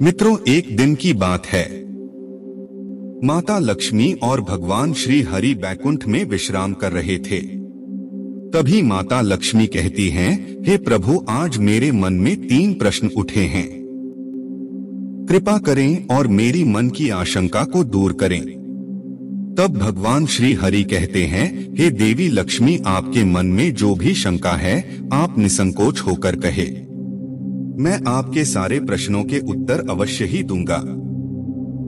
मित्रों, एक दिन की बात है। माता लक्ष्मी और भगवान श्री हरि बैकुंठ में विश्राम कर रहे थे। तभी माता लक्ष्मी कहती हैं, हे प्रभु, आज मेरे मन में 3 प्रश्न उठे हैं। कृपा करें और मेरी मन की आशंका को दूर करें। तब भगवान श्री हरि कहते हैं, हे देवी लक्ष्मी, आपके मन में जो भी शंका है आप निसंकोच होकर कहे। मैं आपके सारे प्रश्नों के उत्तर अवश्य ही दूंगा।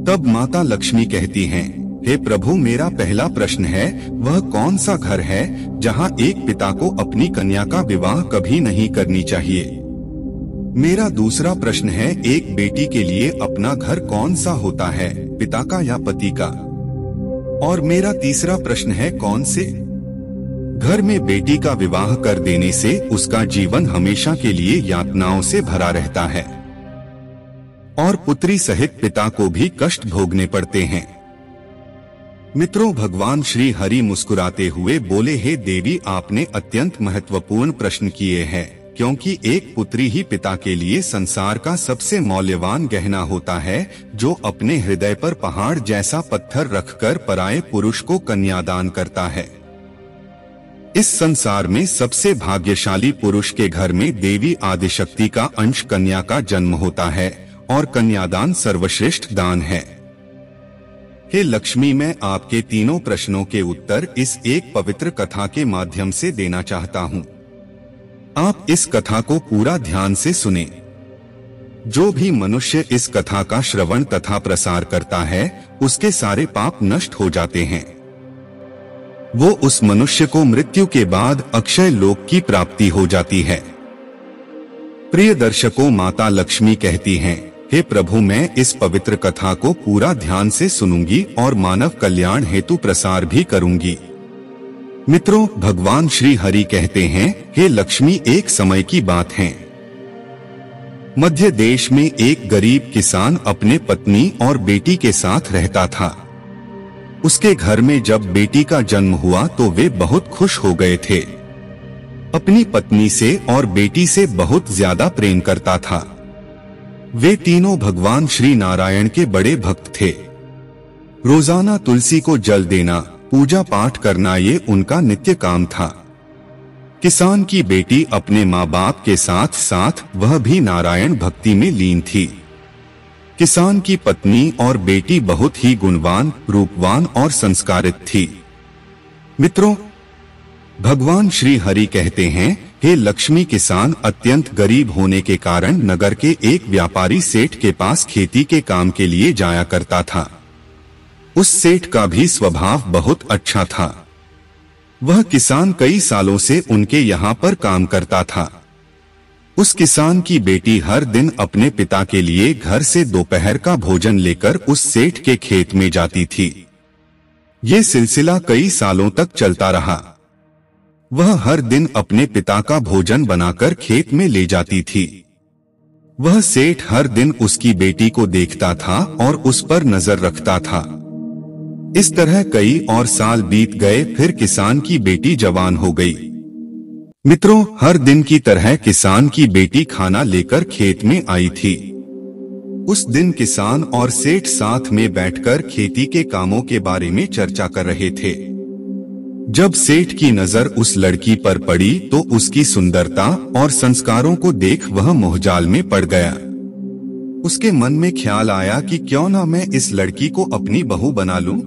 तब माता लक्ष्मी कहती हैं, हे प्रभु, मेरा पहला प्रश्न है, वह कौन सा घर है जहां एक पिता को अपनी कन्या का विवाह कभी नहीं करनी चाहिए। मेरा दूसरा प्रश्न है, एक बेटी के लिए अपना घर कौन सा होता है, पिता का या पति का। और मेरा तीसरा प्रश्न है, कौन से घर में बेटी का विवाह कर देने से उसका जीवन हमेशा के लिए यातनाओं से भरा रहता है और पुत्री सहित पिता को भी कष्ट भोगने पड़ते हैं। मित्रों, भगवान श्री हरि मुस्कुराते हुए बोले, हे देवी, आपने अत्यंत महत्वपूर्ण प्रश्न किए हैं, क्योंकि एक पुत्री ही पिता के लिए संसार का सबसे मौल्यवान गहना होता है, जो अपने हृदय पर पहाड़ जैसा पत्थर रखकर पराये पुरुष को कन्यादान करता है। इस संसार में सबसे भाग्यशाली पुरुष के घर में देवी आदिशक्ति का अंश कन्या का जन्म होता है और कन्यादान सर्वश्रेष्ठ दान है। हे लक्ष्मी, मैं आपके तीनों प्रश्नों के उत्तर इस एक पवित्र कथा के माध्यम से देना चाहता हूँ। आप इस कथा को पूरा ध्यान से सुने। जो भी मनुष्य इस कथा का श्रवण तथा प्रसार करता है, उसके सारे पाप नष्ट हो जाते हैं। वो उस मनुष्य को मृत्यु के बाद अक्षय लोक की प्राप्ति हो जाती है। प्रिय दर्शकों, माता लक्ष्मी कहती हैं, हे प्रभु, मैं इस पवित्र कथा को पूरा ध्यान से सुनूंगी और मानव कल्याण हेतु प्रसार भी करूंगी। मित्रों, भगवान श्री हरि कहते हैं, हे लक्ष्मी, एक समय की बात है। मध्य देश में एक गरीब किसान अपने पत्नी और बेटी के साथ रहता था। उसके घर में जब बेटी का जन्म हुआ तो वे बहुत खुश हो गए थे। अपनी पत्नी से और बेटी से बहुत ज्यादा प्रेम करता था। वे तीनों भगवान श्री नारायण के बड़े भक्त थे। रोजाना तुलसी को जल देना, पूजा पाठ करना, ये उनका नित्य काम था। किसान की बेटी अपने माँ बाप के साथ साथ वह भी नारायण भक्ति में लीन थी। किसान की पत्नी और बेटी बहुत ही गुणवान, रूपवान और संस्कारित थी। मित्रों, भगवान श्री हरि कहते हैं, हे लक्ष्मी, किसान अत्यंत गरीब होने के कारण नगर के एक व्यापारी सेठ के पास खेती के काम के लिए जाया करता था। उस सेठ का भी स्वभाव बहुत अच्छा था। वह किसान कई सालों से उनके यहाँ पर काम करता था। उस किसान की बेटी हर दिन अपने पिता के लिए घर से दोपहर का भोजन लेकर उस सेठ के खेत में जाती थी। ये सिलसिला कई सालों तक चलता रहा। वह हर दिन अपने पिता का भोजन बनाकर खेत में ले जाती थी। वह सेठ हर दिन उसकी बेटी को देखता था और उस पर नजर रखता था। इस तरह कई और साल बीत गए। फिर किसान की बेटी जवान हो गई। मित्रों, हर दिन की तरह किसान की बेटी खाना लेकर खेत में आई थी। उस दिन किसान और सेठ साथ में बैठकर खेती के कामों के बारे में चर्चा कर रहे थे। जब सेठ की नजर उस लड़की पर पड़ी तो उसकी सुंदरता और संस्कारों को देख वह मोहजाल में पड़ गया। उसके मन में ख्याल आया कि क्यों ना मैं इस लड़की को अपनी बहू बना लूं।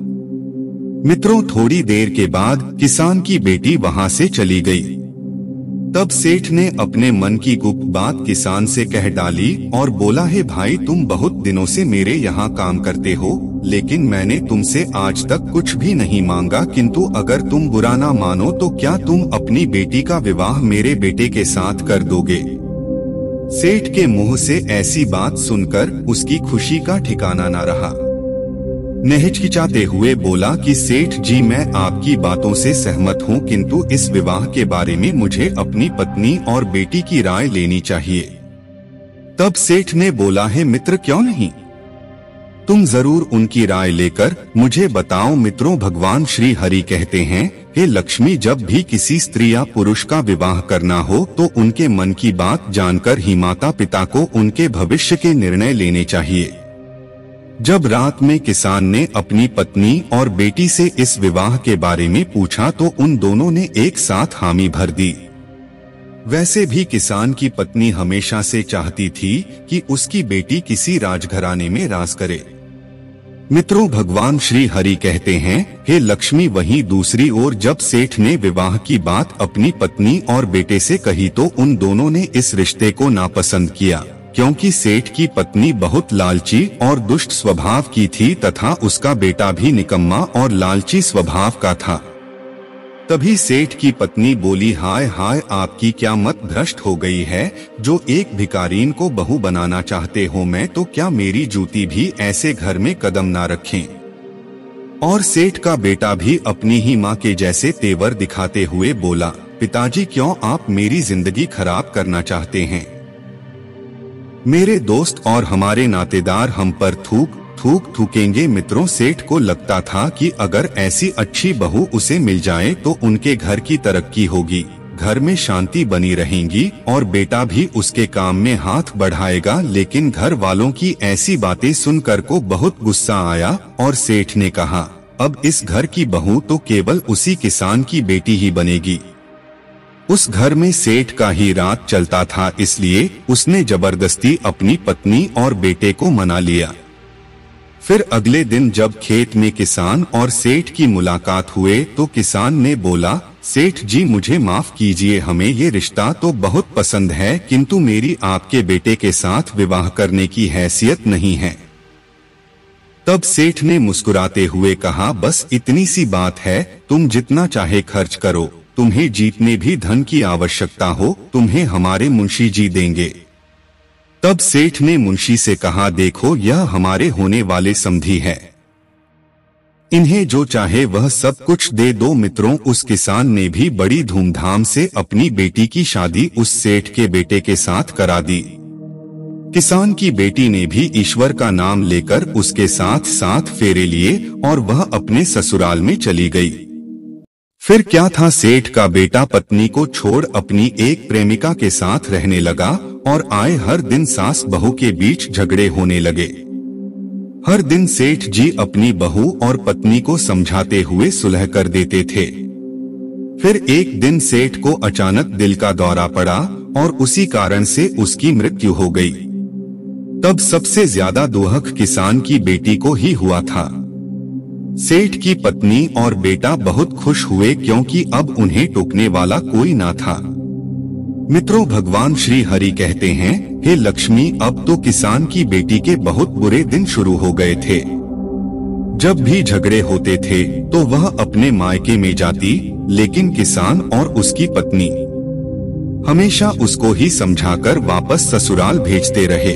मित्रों, थोड़ी देर के बाद किसान की बेटी वहां से चली गई। तब सेठ ने अपने मन की गुप्त बात किसान से कह डाली और बोला, हे भाई, तुम बहुत दिनों से मेरे यहाँ काम करते हो, लेकिन मैंने तुमसे आज तक कुछ भी नहीं मांगा, किंतु अगर तुम बुरा ना मानो तो क्या तुम अपनी बेटी का विवाह मेरे बेटे के साथ कर दोगे। सेठ के मुंह से ऐसी बात सुनकर उसकी खुशी का ठिकाना ना रहा। हिचकिचाते हुए बोला कि सेठ जी, मैं आपकी बातों से सहमत हूँ, किंतु इस विवाह के बारे में मुझे अपनी पत्नी और बेटी की राय लेनी चाहिए। तब सेठ ने बोला, है मित्र, क्यों नहीं, तुम जरूर उनकी राय लेकर मुझे बताओ। मित्रों, भगवान श्री हरि कहते हैं, हे लक्ष्मी, जब भी किसी स्त्री या पुरुष का विवाह करना हो तो उनके मन की बात जानकर ही माता पिता को उनके भविष्य के निर्णय लेने चाहिए। जब रात में किसान ने अपनी पत्नी और बेटी से इस विवाह के बारे में पूछा तो उन दोनों ने एक साथ हामी भर दी। वैसे भी किसान की पत्नी हमेशा से चाहती थी कि उसकी बेटी किसी राजघराने में राज करे। मित्रों, भगवान श्री हरि कहते हैं, हे लक्ष्मी, वहीं दूसरी ओर जब सेठ ने विवाह की बात अपनी पत्नी और बेटे से कही तो उन दोनों ने इस रिश्ते को नापसंद किया, क्योंकि सेठ की पत्नी बहुत लालची और दुष्ट स्वभाव की थी तथा उसका बेटा भी निकम्मा और लालची स्वभाव का था। तभी सेठ की पत्नी बोली, हाय हाय, आपकी क्या मत भ्रष्ट हो गई है, जो एक भिखारीन को बहू बनाना चाहते हो। मैं तो क्या मेरी जूती भी ऐसे घर में कदम ना रखें। और सेठ का बेटा भी अपनी ही माँ के जैसे तेवर दिखाते हुए बोला, पिताजी, क्यों आप मेरी जिंदगी खराब करना चाहते हैं। मेरे दोस्त और हमारे नातेदार हम पर थूकेंगे। मित्रों, सेठ को लगता था कि अगर ऐसी अच्छी बहू उसे मिल जाए तो उनके घर की तरक्की होगी, घर में शांति बनी रहेगी और बेटा भी उसके काम में हाथ बढ़ाएगा। लेकिन घर वालों की ऐसी बातें सुनकर को बहुत गुस्सा आया और सेठ ने कहा, अब इस घर की बहू तो केवल उसी किसान की बेटी ही बनेगी। उस घर में सेठ का ही राज चलता था, इसलिए उसने जबरदस्ती अपनी पत्नी और बेटे को मना लिया। फिर अगले दिन जब खेत में किसान और सेठ की मुलाकात हुए तो किसान ने बोला, सेठ जी, मुझे माफ कीजिए, हमें ये रिश्ता तो बहुत पसंद है, किंतु मेरी आपके बेटे के साथ विवाह करने की हैसियत नहीं है। तब सेठ ने मुस्कुराते हुए कहा, बस इतनी सी बात है, तुम जितना चाहे खर्च करो, तुम्हें जितने भी धन की आवश्यकता हो तुम्हें हमारे मुंशी जी देंगे। तब सेठ ने मुंशी से कहा, देखो, यह हमारे होने वाले समधी है, इन्हें जो चाहे वह सब कुछ दे दो। मित्रों, उस किसान ने भी बड़ी धूमधाम से अपनी बेटी की शादी उस सेठ के बेटे के साथ करा दी। किसान की बेटी ने भी ईश्वर का नाम लेकर उसके साथ 7 फेरे लिए और वह अपने ससुराल में चली गई। फिर क्या था, सेठ का बेटा पत्नी को छोड़ अपनी एक प्रेमिका के साथ रहने लगा और आए हर दिन सास बहू के बीच झगड़े होने लगे। हर दिन सेठ जी अपनी बहू और पत्नी को समझाते हुए सुलह कर देते थे। फिर एक दिन सेठ को अचानक दिल का दौरा पड़ा और उसी कारण से उसकी मृत्यु हो गई। तब सबसे ज्यादा दुख किसान की बेटी को ही हुआ था। सेठ की पत्नी और बेटा बहुत खुश हुए क्योंकि अब उन्हें टोकने वाला कोई ना था। मित्रों, भगवान श्री हरि कहते हैं, हे लक्ष्मी, अब तो किसान की बेटी के बहुत बुरे दिन शुरू हो गए थे। जब भी झगड़े होते थे तो वह अपने मायके में जाती, लेकिन किसान और उसकी पत्नी हमेशा उसको ही समझाकर वापस ससुराल भेजते रहे।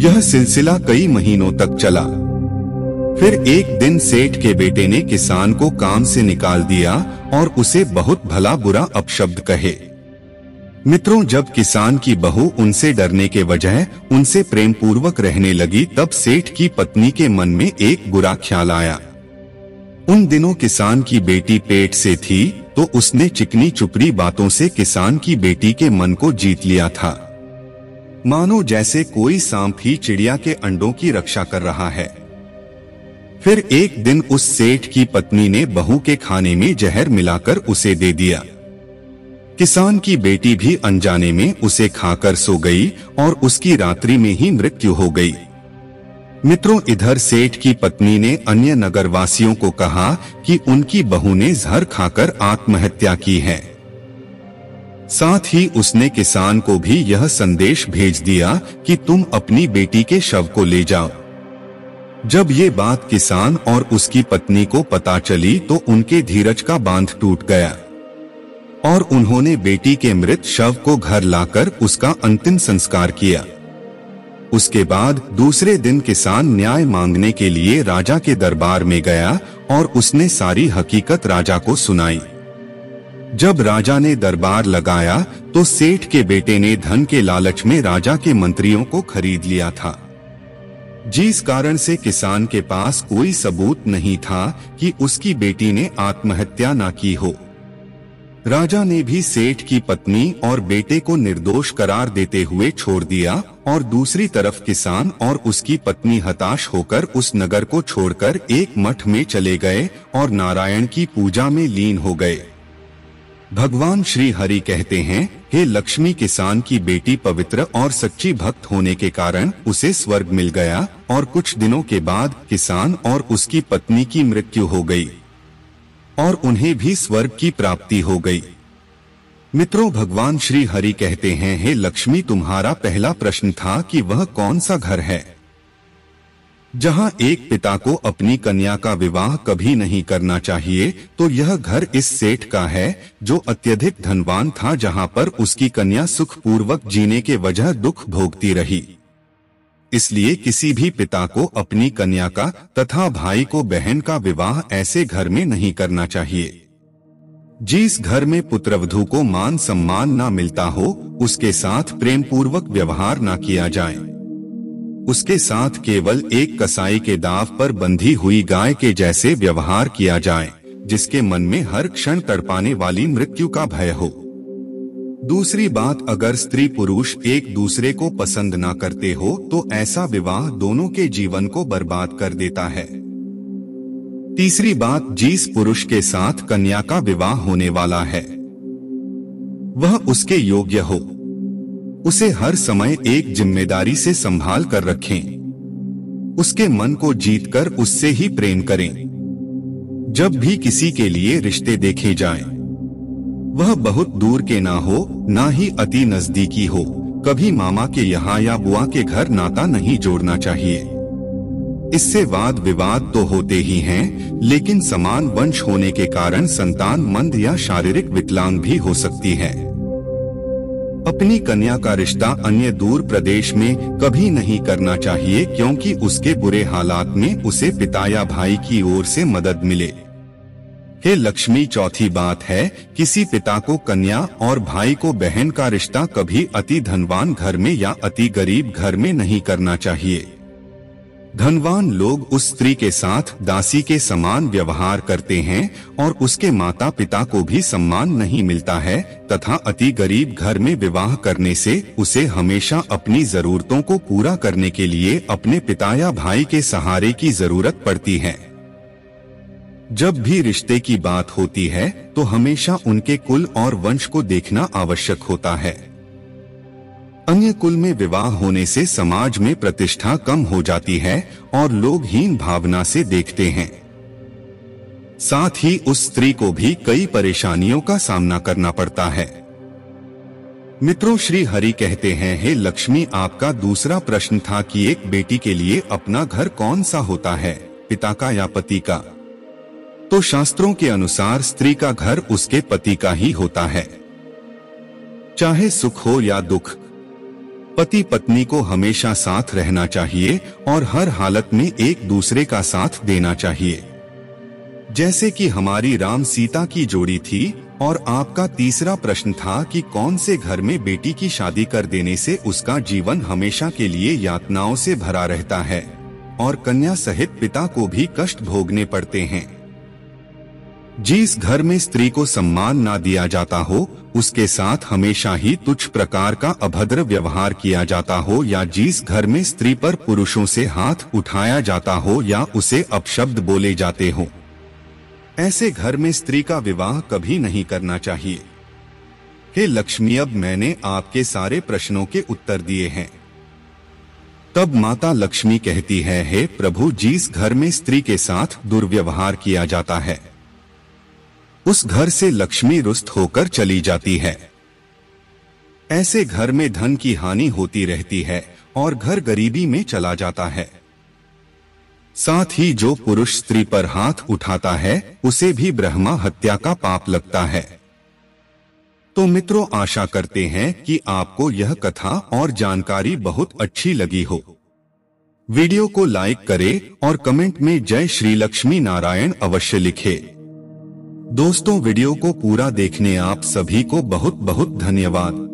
यह सिलसिला कई महीनों तक चला। फिर एक दिन सेठ के बेटे ने किसान को काम से निकाल दिया और उसे बहुत भला बुरा अपशब्द कहे। मित्रों, जब किसान की बहू उनसे डरने के वजह उनसे प्रेम पूर्वक रहने लगी, तब सेठ की पत्नी के मन में एक बुरा ख्याल आया। उन दिनों किसान की बेटी पेट से थी तो उसने चिकनी चुपड़ी बातों से किसान की बेटी के मन को जीत लिया था, मानो जैसे कोई सांप ही चिड़िया के अंडों की रक्षा कर रहा है। फिर एक दिन उस सेठ की पत्नी ने बहू के खाने में जहर मिलाकर उसे दे दिया। किसान की बेटी भी अनजाने में उसे खाकर सो गई और उसकी रात्रि में ही मृत्यु हो गई। मित्रों, इधर सेठ की पत्नी ने अन्य नगरवासियों को कहा कि उनकी बहू ने जहर खाकर आत्महत्या की है। साथ ही उसने किसान को भी यह संदेश भेज दिया कि तुम अपनी बेटी के शव को ले जाओ। जब ये बात किसान और उसकी पत्नी को पता चली तो उनके धीरज का बांध टूट गया और उन्होंने बेटी के मृत शव को घर लाकर उसका अंतिम संस्कार किया। उसके बाद दूसरे दिन किसान न्याय मांगने के लिए राजा के दरबार में गया और उसने सारी हकीकत राजा को सुनाई। जब राजा ने दरबार लगाया तो सेठ के बेटे ने धन के लालच में राजा के मंत्रियों को खरीद लिया था। जिस कारण से किसान के पास कोई सबूत नहीं था कि उसकी बेटी ने आत्महत्या न की हो। राजा ने भी सेठ की पत्नी और बेटे को निर्दोष करार देते हुए छोड़ दिया और दूसरी तरफ किसान और उसकी पत्नी हताश होकर उस नगर को छोड़कर एक मठ में चले गए और नारायण की पूजा में लीन हो गए। भगवान श्री हरि कहते हैं, हे लक्ष्मी, किसान की बेटी पवित्र और सच्ची भक्त होने के कारण उसे स्वर्ग मिल गया और कुछ दिनों के बाद किसान और उसकी पत्नी की मृत्यु हो गई और उन्हें भी स्वर्ग की प्राप्ति हो गई। मित्रों, भगवान श्री हरि कहते हैं, हे लक्ष्मी, तुम्हारा पहला प्रश्न था कि वह कौन सा घर है जहां एक पिता को अपनी कन्या का विवाह कभी नहीं करना चाहिए, तो यह घर इस सेठ का है जो अत्यधिक धनवान था, जहां पर उसकी कन्या सुखपूर्वक जीने के वजह दुख भोगती रही। इसलिए किसी भी पिता को अपनी कन्या का तथा भाई को बहन का विवाह ऐसे घर में नहीं करना चाहिए। जिस घर में पुत्रवधू को मान सम्मान न मिलता हो, उसके साथ प्रेम पूर्वक व्यवहार न किया जाए। उसके साथ केवल एक कसाई के दाव पर बंधी हुई गाय के जैसे व्यवहार किया जाए, जिसके मन में हर क्षण तड़पाने वाली मृत्यु का भय हो। दूसरी बात, अगर स्त्री पुरुष एक दूसरे को पसंद ना करते हो तो ऐसा विवाह दोनों के जीवन को बर्बाद कर देता है। तीसरी बात, जिस पुरुष के साथ कन्या का विवाह होने वाला है वह उसके योग्य हो, उसे हर समय एक जिम्मेदारी से संभाल कर रखें, उसके मन को जीतकर उससे ही प्रेम करें। जब भी किसी के लिए रिश्ते देखे जाएं, वह बहुत दूर के ना हो, ना ही अति नजदीकी हो। कभी मामा के यहाँ या बुआ के घर नाता नहीं जोड़ना चाहिए। इससे वाद विवाद तो होते ही हैं, लेकिन समान वंश होने के कारण संतान मंद या शारीरिक विकलांग भी हो सकती है। अपनी कन्या का रिश्ता अन्य दूर प्रदेश में कभी नहीं करना चाहिए, क्योंकि उसके बुरे हालात में उसे पिता या भाई की ओर से मदद मिले। हे लक्ष्मी, चौथी बात है, किसी पिता को कन्या और भाई को बहन का रिश्ता कभी अति धनवान घर में या अति गरीब घर में नहीं करना चाहिए। धनवान लोग उस स्त्री के साथ दासी के समान व्यवहार करते हैं और उसके माता पिता को भी सम्मान नहीं मिलता है, तथा अति गरीब घर में विवाह करने से उसे हमेशा अपनी जरूरतों को पूरा करने के लिए अपने पिता या भाई के सहारे की जरूरत पड़ती है। जब भी रिश्ते की बात होती है तो हमेशा उनके कुल और वंश को देखना आवश्यक होता है। अन्य कुल में विवाह होने से समाज में प्रतिष्ठा कम हो जाती है और लोग हीन भावना से देखते हैं। साथ ही उस स्त्री को भी कई परेशानियों का सामना करना पड़ता है। मित्रों, श्री हरि कहते हैं, हे लक्ष्मी, आपका दूसरा प्रश्न था कि एक बेटी के लिए अपना घर कौन सा होता है, पिता का या पति का। तो शास्त्रों के अनुसार स्त्री का घर उसके पति का ही होता है। चाहे सुख हो या दुख, पति पत्नी को हमेशा साथ रहना चाहिए और हर हालत में एक दूसरे का साथ देना चाहिए। जैसे कि हमारी राम सीता की जोड़ी थी। और आपका तीसरा प्रश्न था कि कौन से घर में बेटी की शादी कर देने से उसका जीवन हमेशा के लिए यातनाओं से भरा रहता है और कन्या सहित पिता को भी कष्ट भोगने पड़ते हैं। जिस घर में स्त्री को सम्मान ना दिया जाता हो, उसके साथ हमेशा ही तुच्छ प्रकार का अभद्र व्यवहार किया जाता हो, या जिस घर में स्त्री पर पुरुषों से हाथ उठाया जाता हो या उसे अपशब्द बोले जाते हो, ऐसे घर में स्त्री का विवाह कभी नहीं करना चाहिए। हे लक्ष्मी, अब मैंने आपके सारे प्रश्नों के उत्तर दिए हैं। तब माता लक्ष्मी कहती है, हे प्रभु, जिस घर में स्त्री के साथ दुर्व्यवहार किया जाता है उस घर से लक्ष्मी रुष्ट होकर चली जाती है। ऐसे घर में धन की हानि होती रहती है और घर गरीबी में चला जाता है। साथ ही जो पुरुष स्त्री पर हाथ उठाता है उसे भी ब्रह्मा हत्या का पाप लगता है। तो मित्रों, आशा करते हैं कि आपको यह कथा और जानकारी बहुत अच्छी लगी हो। वीडियो को लाइक करें और कमेंट में जय श्री लक्ष्मी नारायण अवश्य लिखें। दोस्तों, वीडियो को पूरा देखने आप सभी को बहुत बहुत धन्यवाद।